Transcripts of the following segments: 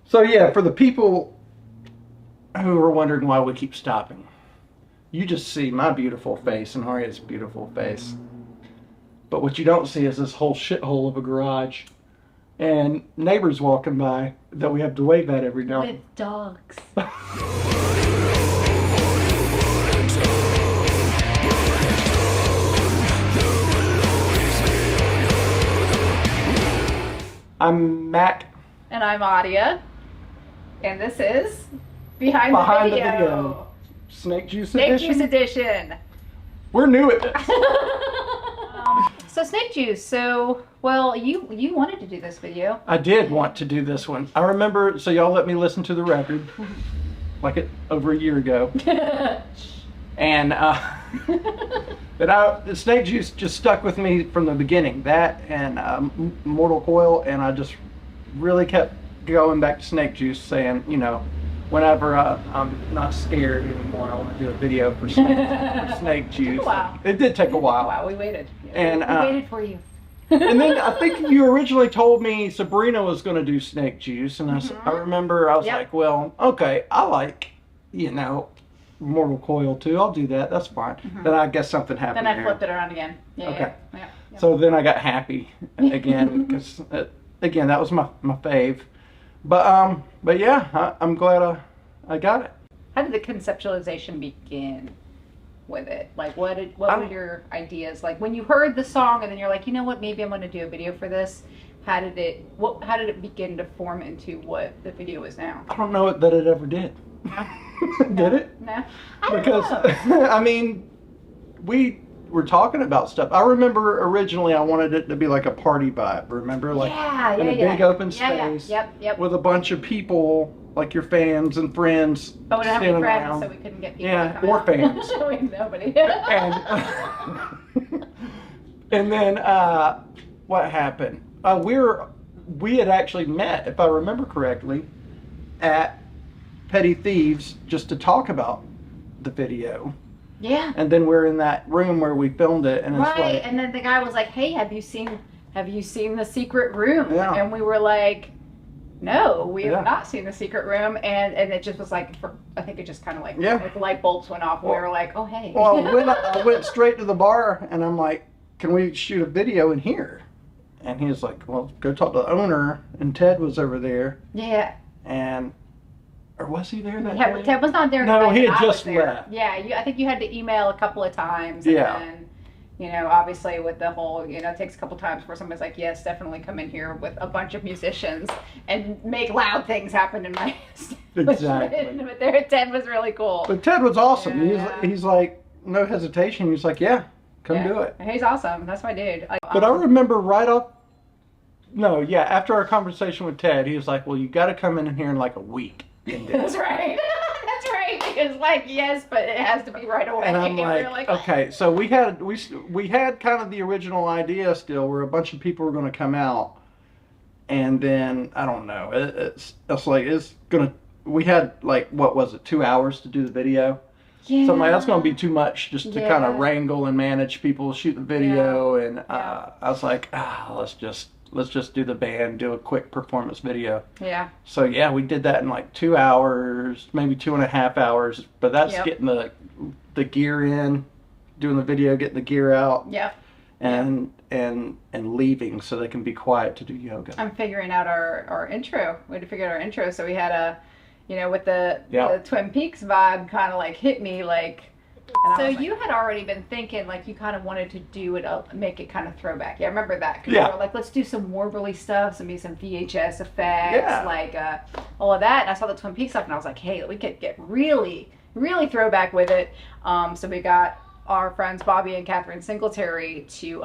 So yeah, for the people who are wondering why we keep stopping, you just see my beautiful face and Aria's beautiful face. But what you don't see is this whole shithole of a garage and neighbors walking by that we have to wave at every now and then. With dogs. I'm Maq. And I'm Aria. And this is Behind the Video. Snake Juice Snake Edition. Juice Edition. We're new at this. So Snake Juice, well, you wanted to do this video. I did want to do this one. I remember, so y'all let me listen to the record over a year ago. And the Snake Juice just stuck with me from the beginning. That and Mortal Coil, and I just really kept going back to Snake Juice, saying, you know, whenever I'm not scared anymore, I want to do a video for Snake Juice. It took a while. It did take a while. Wow, we waited. And we waited for you. And then I think you originally told me Sabrina was going to do Snake Juice, and I remember I was like, well, okay, I like, you know, Mortal Coil too. I'll do that. That's fine. Then I guess something happened. Then I flipped it around again. Yeah. Okay. Yeah. So then I got happy again because again that was my fave. But yeah, I'm glad I got it. How did the conceptualization begin with it? Like, what were your ideas? Like, when you heard the song and then you're like, you know what, maybe I'm going to do a video for this. How did it begin to form into what the video is now? I don't know that it ever did. Did it? No. I don't know. I mean, we were talking about stuff. I remember originally I wanted it to be like a party vibe. Remember, like in a big open space Yep. with a bunch of people, like your fans and friends. But we don't have any standing friends, around. so we couldn't get people. Yeah, to come or out. fans. We have nobody. And then what happened? We had actually met, if I remember correctly, at Petty Thieves just to talk about the video. Yeah. And then we're in that room where we filmed it, and it's Right, like, and then the guy was like, "Hey, have you seen the secret room?" Yeah. And we were like, "No, we Yeah. have not seen the secret room." And it just was like, I think it just kind of like, Yeah. like light bulbs went off. And we were like, "Oh, hey." well, I went straight to the bar, and I'm like, "Can we shoot a video in here?" And he was like, "Well, go talk to the owner." And Ted was over there, Yeah. or was he there that Yeah, day? Ted was not there. No, the night he that had I was just there. left. Yeah, I think you had to email a couple of times. Yeah. And then, you know, obviously with the whole, you know, it takes a couple times before somebody's like, "Yes, definitely come in here with a bunch of musicians and make loud things happen in my Exactly. But there, Ted was really cool. But Ted was awesome. Yeah. He's like, no hesitation. He's like, yeah, come do it. He's awesome. That's my dude. But I remember after our conversation with Ted, he was like, well, you got to come in here in like a week. That's right. That's right. Because like, yes, but it has to be right away. And I'm we're like, okay. So we had kind of the original idea still, where a bunch of people were going to come out, and then I don't know. We had like, what was it, 2 hours to do the video. yeah. So I'm like, that's going to be too much just to kind of Yeah. wrangle and manage people, shoot the video, and I was like, let's just do the band, do a quick performance video. Yeah. So yeah, we did that in like 2 hours, maybe 2.5 hours. But that's getting the gear in, doing the video, getting the gear out, Yep. and leaving so they can be quiet to do yoga. I'm figuring out our intro. We had to figure out our intro. So we had with the Twin Peaks vibe kind of like hit me like. So you had already been thinking like you kind of wanted to do it, make it kind of throwback. Yeah, I remember that. Cause you were like, let's do some warbly stuff, some VHS effects, like all of that. And I saw the Twin Peaks stuff, and I was like, hey, we could get really, really throwback with it. So we got our friends Bobby and Catherine Singletary to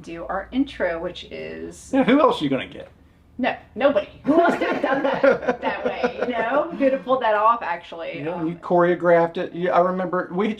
do our intro, which is who else are you gonna get? No, nobody. Who else could have done that way? You know, who could have pulled that off? Actually, you choreographed it. I remember we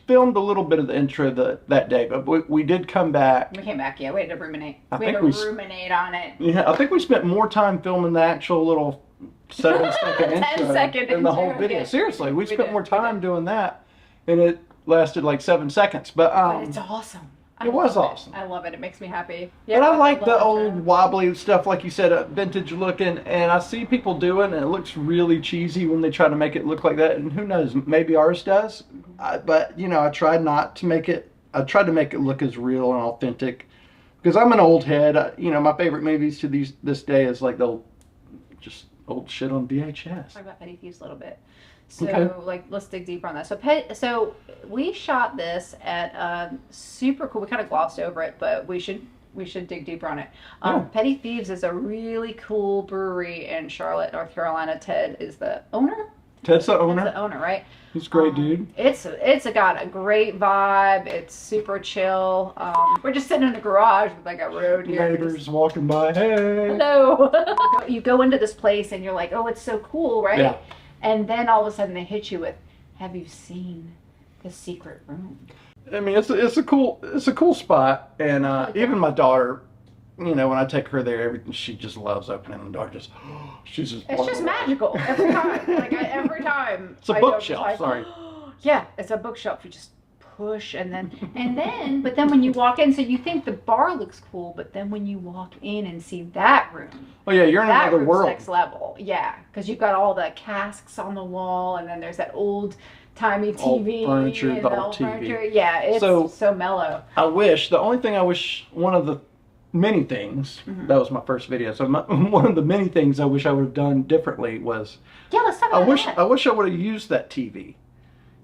filmed a little bit of the intro that day, but we did come back. We came back. Yeah, we had to ruminate. We had to ruminate on it. Yeah, I think we spent more time filming the actual little 7-second intro 10-second than the whole intro, video. yeah. Seriously, we spent did, more time doing that, and it lasted like 7 seconds. But it's awesome. It was awesome. I love it. It makes me happy. Yeah, but I like the old wobbly stuff, like you said, vintage looking. And I see people doing, and it looks really cheesy when they try to make it look like that. And who knows, maybe ours does. But you know, I tried not to make it. I tried to make it look as real and authentic, because I'm an old head. You know, my favorite movies to this day is like the just old shit on VHS. Talk about petty thieves a little bit. So, like, let's dig deeper on that. So we shot this at super cool. We kind of glossed over it, but we should dig deeper on it. Petty Thieves is a really cool brewery in Charlotte, North Carolina. Ted is the owner. Ted's the owner. Ted's the owner, right? He's a great dude. It's got a great vibe. It's super chill. We're just sitting in the garage with like a road here. Neighbors walking by. Hey. Hello. You go into this place and you're like, oh, it's so cool, right? Yeah. And then all of a sudden they hit you with, have you seen the secret room? I mean, it's a cool spot, and even my daughter, you know, when I take her there, she just loves opening the door. She's just. It's just magical every time. Every time. It's a bookshelf. Sorry. Yeah, it's a bookshelf. You just push, but then when you walk in, so you think the bar looks cool, but then when you walk in and see that room. Oh yeah, you're in another world. Next level. Yeah, because you've got all the casks on the wall, and then there's that old timey TV. Old furniture, the old TV. Furniture. Yeah, it's so mellow. The only thing I wish, one of the many things, that was my first video, so one of the many things I wish I would have done differently was, yeah, let's talk about that. I wish I would have used that TV,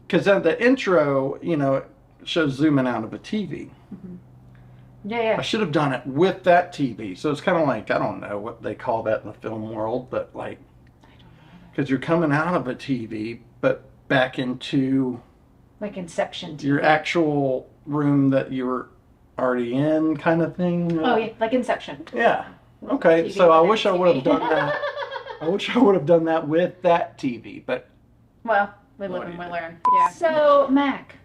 because then the intro, you know, it shows zooming out of a TV. Yeah. I should have done it with that TV, so it's kind of like, I don't know what they call that in the film world, but like, because you're coming out of a TV, but back into like Inception TV. Your actual room that you were already in, kind of thing. Oh yeah, like Inception. Yeah. Okay, so I wish I would have done that. I wish I would have done that with that TV, but well, we live and we learn. Yeah. So Mac,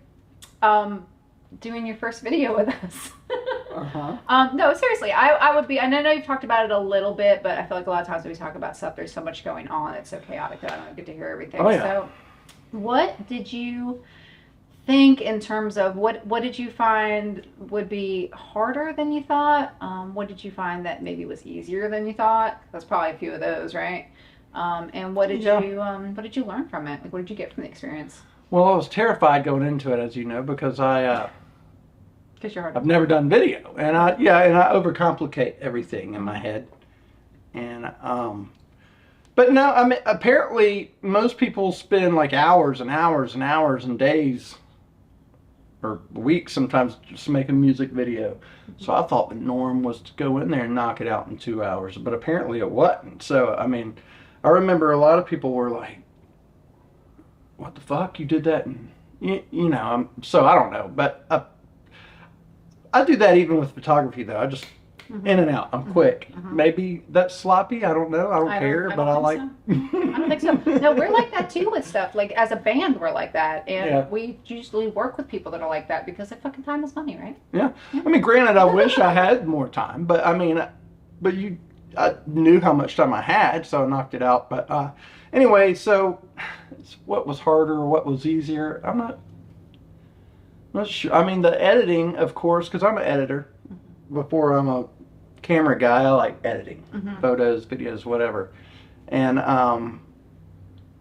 doing your first video with us. No, seriously, I would be, and I know you've talked about it a little bit, but I feel like a lot of times when we talk about stuff, there's so much going on, it's so chaotic that I don't get to hear everything. Oh, yeah. So what did you think in terms of, what did you find would be harder than you thought? What did you find that maybe was easier than you thought? That's probably a few of those, right? And what did you learn from it? Like, what did you get from the experience? Well, I was terrified going into it, as you know, because I've never done video, and I overcomplicate everything in my head, and but no, I mean, apparently most people spend like hours and hours and hours and days or weeks sometimes just making a music video. So I thought the norm was to go in there and knock it out in 2 hours, but apparently it wasn't. So I mean, I remember a lot of people were like, what the fuck, you did that? And you know, so I don't know, but I do that even with photography though. I just in and out. I'm quick. Maybe that's sloppy. I don't know. I don't care, but I like. So. I don't think so. No, we're like that too with stuff. Like as a band, we're like that, and we usually work with people that are like that because like fucking time is money, right? Yeah. I mean, granted, I wish I had more time, but I mean, I knew how much time I had, so I knocked it out. But anyway, so what was harder, what was easier? I'm not sure. I mean, the editing, of course, because I'm an editor. Before I'm a camera guy, I like editing, photos, videos, whatever. And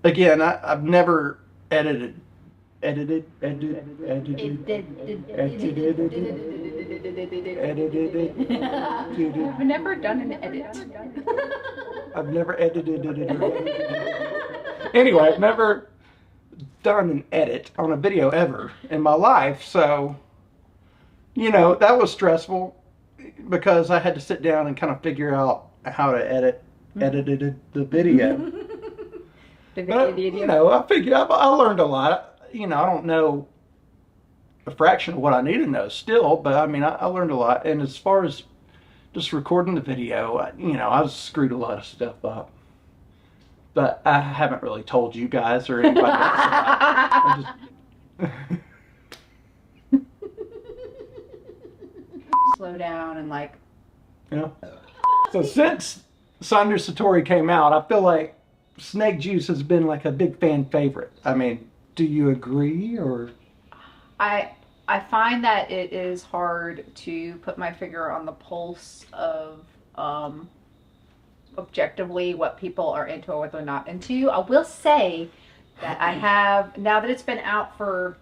again, I've never edited. I've never done an edit. I've never edited. Anyway, I've never done an edit on a video ever in my life, so you know, that was stressful because I had to sit down and kind of figure out how to edited the video. But, you know, I learned a lot. You know, I don't know a fraction of what I need to know still, but I mean, I learned a lot. And as far as just recording the video, you know, I screwed a lot of stuff up. But I haven't really told you guys or anybody else about it. Slow down and like. Yeah. So since Sandra Satori came out, I feel like Snakejuice has been like a big fan favorite. I mean, do you agree or? I I find that it is hard to put my finger on the pulse of objectively what people are into or what they're not into. I will say that I have, now that it's been out for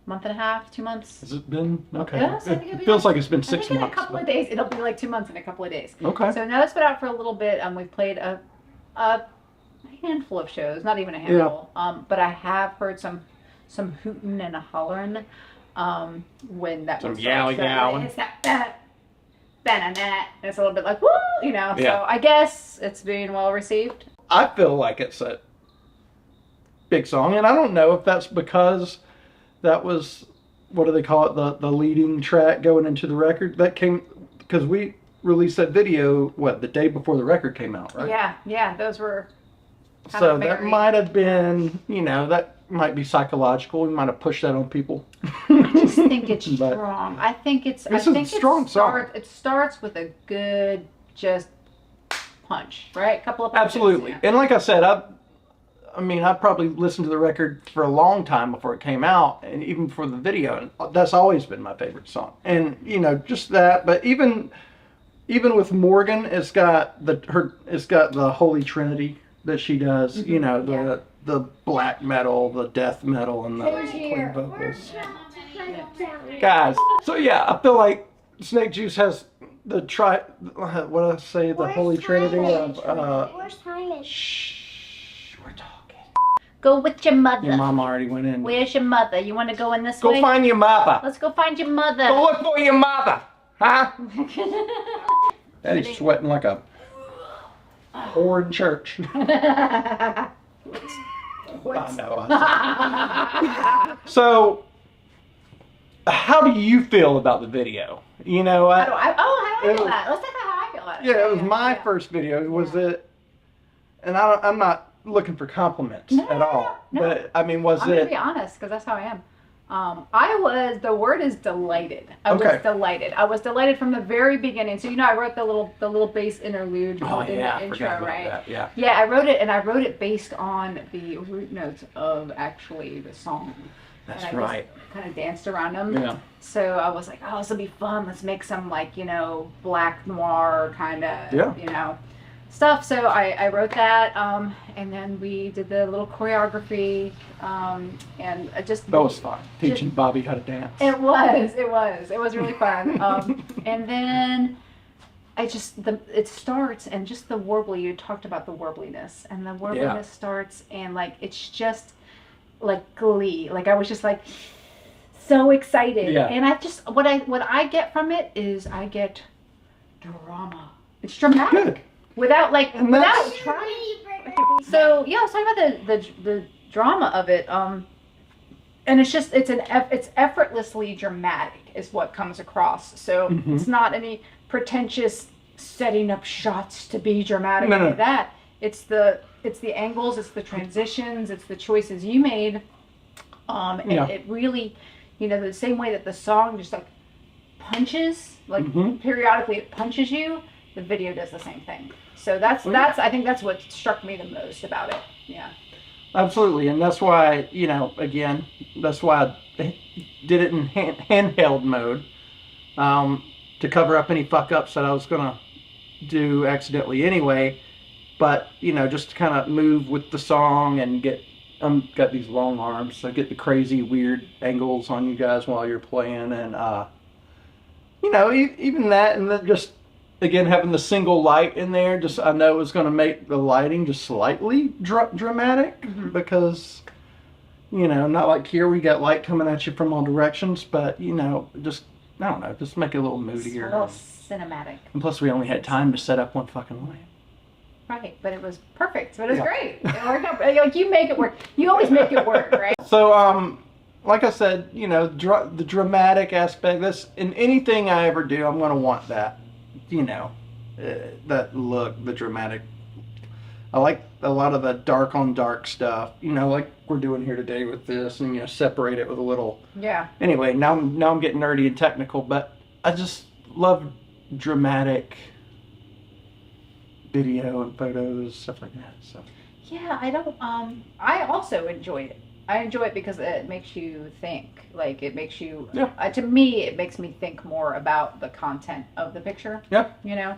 a month and a half, 2 months. Has it been? Okay. Yes, it feels like it's been 6 months. In a couple of days. It'll be like 2 months in a couple of days. Okay. So now it's been out for a little bit. We've played a handful of shows, not even a handful. Yeah. But I have heard some hooting and a hollering when that was yowling. It's that. It's a little bit like, woo, you know. Yeah. So I guess it's being well received. I feel like it's a big song, and I don't know if that's because that was, what do they call it, the leading track going into the record that came, because we released that video the day before the record came out, right? Yeah, those were so that might have been, that might be psychological. We might have pushed that on people. I just think it's strong. I think it's a strong song. It starts with a good just punch, right? A couple of punches. Absolutely. Yeah. And like I said, I probably listened to the record for a long time before it came out, and even for the video, and that's always been my favorite song. And just that, but even with Morgan, it's got the Holy Trinity that she does. Mm-hmm. The black metal, the death metal, and the clean vocals. Guys, so yeah, I feel like Snakejuice has the Holy Trinity of shh, we're talking. Go with your mother. Your mom already went in. Where's your mother? You want to go in this way? Go find your mother. Let's go find your mother. Go look for your mother. Huh? Daddy's sweating like a whore in church. I know. So, how do you feel about the video? How do I feel about it? Let's talk about how I feel about it. Yeah, it was my first video. Was it? And I'm not looking for compliments at all. No. But I'm gonna be honest, because that's how I am. The word is delighted. I was delighted from the very beginning. So I wrote the little bass interlude in the intro, right? That, yeah. Yeah, I wrote it based on the root notes of actually the song. That's right. Kind of danced around them. Yeah. So I was like, oh, this will be fun. Let's make some black noir kind of stuff. So I wrote that, and then we did the little choreography, and that was fun. Teaching Bobby how to dance. It was really fun. And then it starts, and just the warbly, you talked about the warbliness, and the warbliness starts, and it's just like glee. I was just so excited. Yeah. And what I get from it is I get drama. It's dramatic. Good. Without trying. So yeah, I was talking about the drama of it, and it's effortlessly dramatic is what comes across. So It's not any pretentious setting up shots to be dramatic like that. It's the angles, it's the transitions, it's the choices you made, and it really, the same way that the song just punches, periodically it punches you. The video does the same thing. So I think that's what struck me the most about it. Yeah. Absolutely. And that's why, that's why I did it in handheld mode, to cover up any fuck ups that I was going to do accidentally anyway. But, just to kind of move with the song and got these long arms, so get the crazy weird angles on you guys while you're playing. And, even that, and then just, again, having the single light in there, I know it's going to make the lighting just slightly dramatic, because, not like here we got light coming at you from all directions, but, just make it a little moodier. It's a little cinematic. And plus we only had time to set up one fucking light. Right, but it was perfect. But it was great. It worked out. You make it work. You always make it work, right? So, like I said, the dramatic aspect, in anything I ever do, I'm going to want that. That look, the dramatic. I like a lot of the dark on dark stuff, like we're doing here today with this, and separate it with a little. Yeah. Anyway, now I'm getting nerdy and technical, but I just love dramatic video and photos, stuff like that. So. Yeah, I don't. I also enjoy it. I enjoy it because it makes you think. Like it makes you. Yeah. To me, it makes me think more about the content of the picture. Yeah. You know.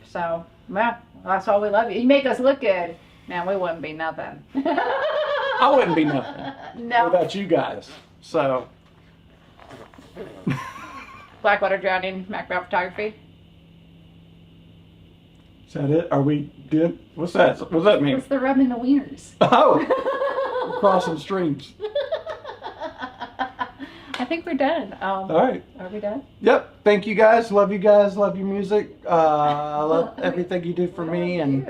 So yeah, that's all we love you. You make us look good, man. We wouldn't be nothing. I wouldn't be nothing. No. Without you guys. So. Blackwater Drowning, Maq Brown Photography. Is that it? Are we good? What's that? What's that mean? It's the rubbing the wieners. Oh, we're crossing streams. I think we're done. All right. Are we done? Yep. Thank you guys. Love you guys. Love your music. I love everything you do for me. And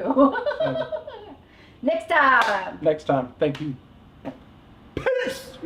next time. Next time. Thank you. Peace.